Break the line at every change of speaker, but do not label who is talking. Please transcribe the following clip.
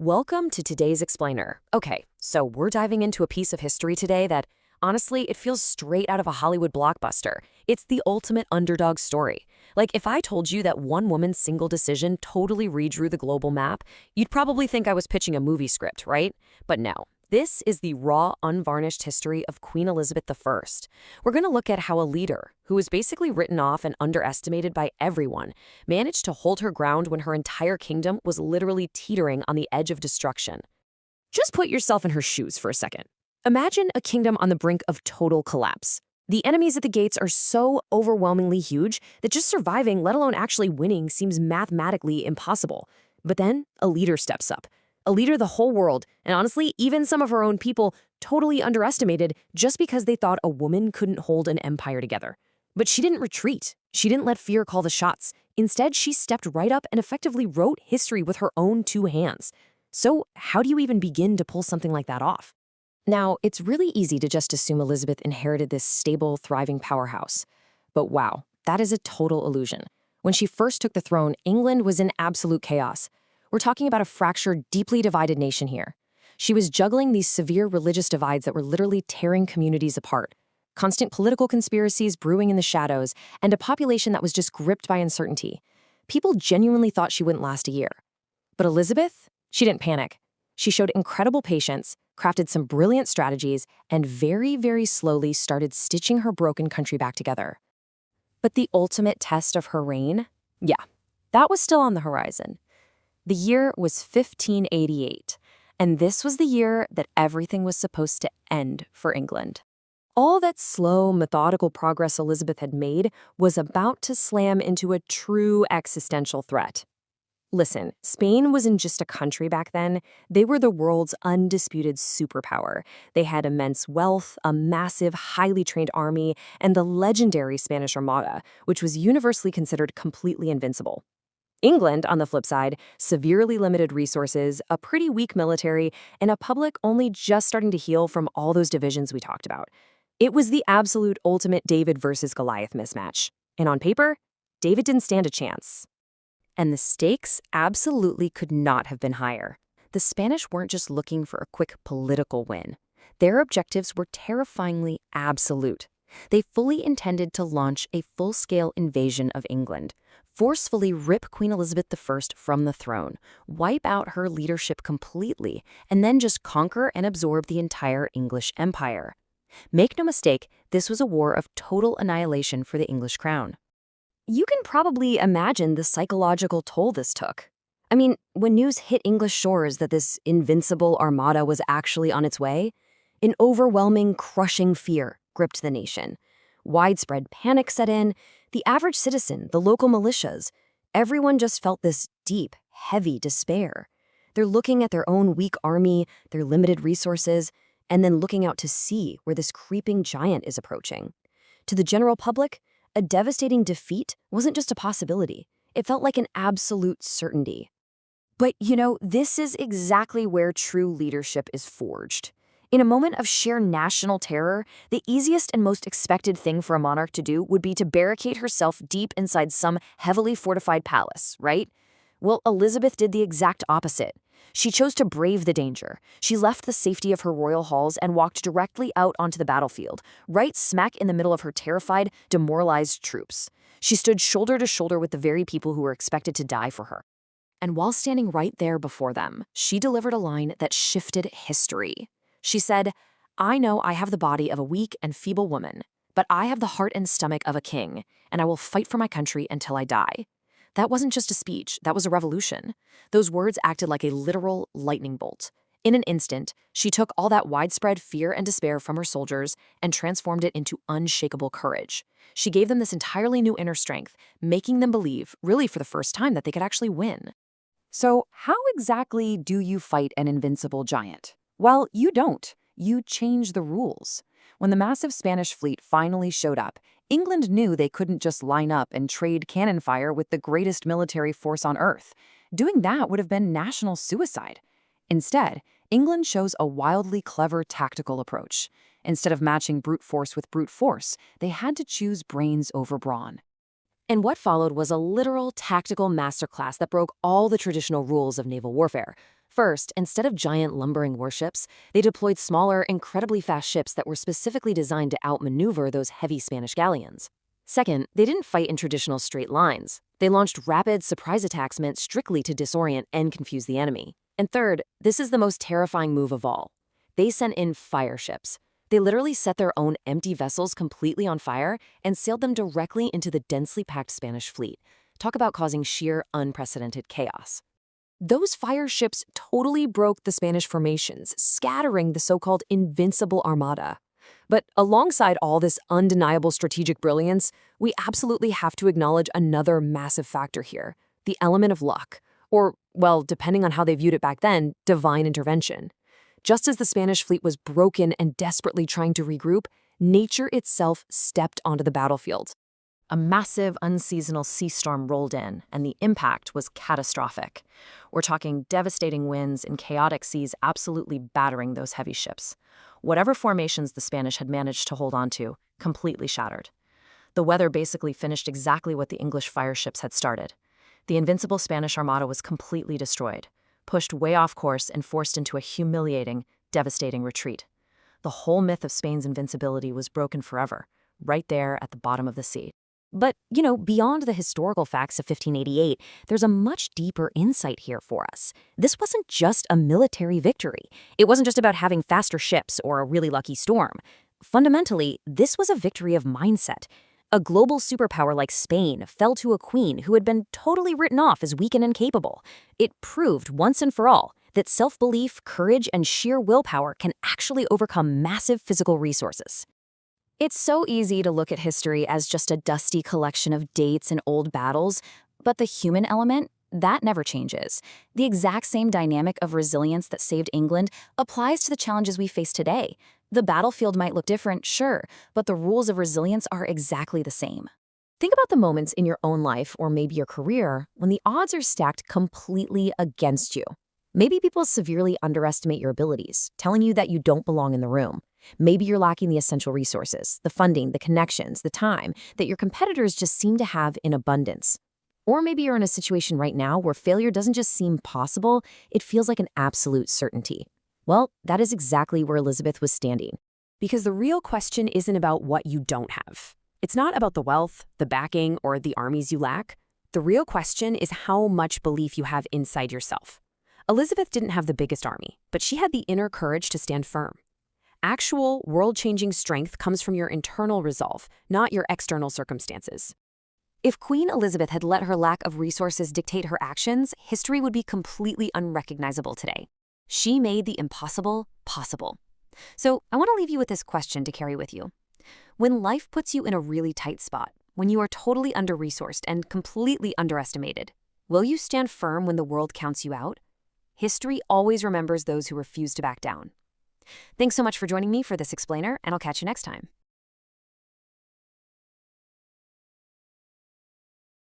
Welcome to today's Explainer. Okay, so we're diving into a piece of history today that, honestly, it feels straight out of a Hollywood blockbuster. It's the ultimate underdog story. Like, if I told you that one woman's single decision totally redrew the global map, you'd probably think I was pitching a movie script, right? But no. This is the raw, unvarnished history of Queen Elizabeth I. We're going to look at how a leader, who was basically written off and underestimated by everyone, managed to hold her ground when her entire kingdom was literally teetering on the edge of destruction. Just put yourself in her shoes for a second. Imagine a kingdom on the brink of total collapse. The enemies at the gates are so overwhelmingly huge that just surviving, let alone actually winning, seems mathematically impossible. But then a leader steps up. A leader the whole world, and honestly, even some of her own people, totally underestimated just because they thought a woman couldn't hold an empire together. But she didn't retreat. She didn't let fear call the shots. Instead, she stepped right up and effectively wrote history with her own two hands. So how do you even begin to pull something like that off? Now, it's really easy to just assume Elizabeth inherited this stable, thriving powerhouse. But wow, that is a total illusion. When she first took the throne, England was in absolute chaos. We're talking about a fractured, deeply divided nation here. She was juggling these severe religious divides that were literally tearing communities apart, constant political conspiracies brewing in the shadows, and a population that was just gripped by uncertainty. People genuinely thought she wouldn't last a year. But Elizabeth? She didn't panic. She showed incredible patience, crafted some brilliant strategies, and very, very slowly started stitching her broken country back together. But the ultimate test of her reign? Yeah, that was still on the horizon. The year was 1588, and this was the year that everything was supposed to end for England. All that slow, methodical progress Elizabeth had made was about to slam into a true existential threat. Listen, Spain wasn't just a country back then. They were the world's undisputed superpower. They had immense wealth, a massive, highly trained army, and the legendary Spanish Armada, which was universally considered completely invincible. England, on the flip side, severely limited resources, a pretty weak military, and a public only just starting to heal from all those divisions we talked about. It was the absolute ultimate David versus Goliath mismatch. And on paper, David didn't stand a chance. And the stakes absolutely could not have been higher. The Spanish weren't just looking for a quick political win. Their objectives were terrifyingly absolute. They fully intended to launch a full-scale invasion of England, forcefully rip Queen Elizabeth I from the throne, wipe out her leadership completely, and then just conquer and absorb the entire English empire. Make no mistake, this was a war of total annihilation for the English crown. You can probably imagine the psychological toll this took. I mean, when news hit English shores that this invincible armada was actually on its way, an overwhelming, crushing fear gripped the nation. Widespread panic set in. The average citizen, the local militias, everyone just felt this deep, heavy despair. They're looking at their own weak army, their limited resources, and then looking out to sea where this creeping giant is approaching. To the general public, a devastating defeat wasn't just a possibility. It felt like an absolute certainty. But, this is exactly where true leadership is forged. In a moment of sheer national terror, the easiest and most expected thing for a monarch to do would be to barricade herself deep inside some heavily fortified palace, right? Well, Elizabeth did the exact opposite. She chose to brave the danger. She left the safety of her royal halls and walked directly out onto the battlefield, right smack in the middle of her terrified, demoralized troops. She stood shoulder to shoulder with the very people who were expected to die for her. And while standing right there before them, she delivered a line that shifted history. She said, "I know I have the body of a weak and feeble woman, but I have the heart and stomach of a king, and I will fight for my country until I die." That wasn't just a speech, that was a revolution. Those words acted like a literal lightning bolt. In an instant, she took all that widespread fear and despair from her soldiers and transformed it into unshakable courage. She gave them this entirely new inner strength, making them believe, really for the first time, that they could actually win. So, how exactly do you fight an invincible giant? Well, you don't. You change the rules. When the massive Spanish fleet finally showed up, England knew they couldn't just line up and trade cannon fire with the greatest military force on Earth. Doing that would have been national suicide. Instead, England chose a wildly clever tactical approach. Instead of matching brute force with brute force, they had to choose brains over brawn. And what followed was a literal tactical masterclass that broke all the traditional rules of naval warfare. First, instead of giant lumbering warships, they deployed smaller, incredibly fast ships that were specifically designed to outmaneuver those heavy Spanish galleons. Second, they didn't fight in traditional straight lines. They launched rapid, surprise attacks meant strictly to disorient and confuse the enemy. And third, this is the most terrifying move of all. They sent in fire ships. They literally set their own empty vessels completely on fire and sailed them directly into the densely packed Spanish fleet. Talk about causing sheer, unprecedented chaos. Those fire ships totally broke the Spanish formations, scattering the so-called invincible armada. But alongside all this undeniable strategic brilliance, we absolutely have to acknowledge another massive factor here, the element of luck, or, well, depending on how they viewed it back then, divine intervention. Just as the Spanish fleet was broken and desperately trying to regroup, nature itself stepped onto the battlefield. A massive unseasonal sea storm rolled in, and the impact was catastrophic. We're talking devastating winds and chaotic seas absolutely battering those heavy ships. Whatever formations the Spanish had managed to hold on to, completely shattered. The weather basically finished exactly what the English fire ships had started. The invincible Spanish armada was completely destroyed, pushed way off course and forced into a humiliating, devastating retreat. The whole myth of Spain's invincibility was broken forever, right there at the bottom of the sea. But, beyond the historical facts of 1588, there's a much deeper insight here for us. This wasn't just a military victory. It wasn't just about having faster ships or a really lucky storm. Fundamentally, this was a victory of mindset. A global superpower like Spain fell to a queen who had been totally written off as weak and incapable. It proved once and for all that self-belief, courage, and sheer willpower can actually overcome massive physical resources. It's so easy to look at history as just a dusty collection of dates and old battles, but the human element, that never changes. The exact same dynamic of resilience that saved England applies to the challenges we face today. The battlefield might look different, sure, but the rules of resilience are exactly the same. Think about the moments in your own life or maybe your career when the odds are stacked completely against you. Maybe people severely underestimate your abilities, telling you that you don't belong in the room. Maybe you're lacking the essential resources, the funding, the connections, the time that your competitors just seem to have in abundance. Or maybe you're in a situation right now where failure doesn't just seem possible, it feels like an absolute certainty. Well, that is exactly where Elizabeth was standing. Because the real question isn't about what you don't have. It's not about the wealth, the backing, or the armies you lack. The real question is how much belief you have inside yourself. Elizabeth didn't have the biggest army, but she had the inner courage to stand firm. Actual, world-changing strength comes from your internal resolve, not your external circumstances. If Queen Elizabeth had let her lack of resources dictate her actions, history would be completely unrecognizable today. She made the impossible possible. So I want to leave you with this question to carry with you. When life puts you in a really tight spot, when you are totally under-resourced and completely underestimated, will you stand firm when the world counts you out? History always remembers those who refuse to back down. Thanks so much for joining me for this explainer, and I'll catch you next time.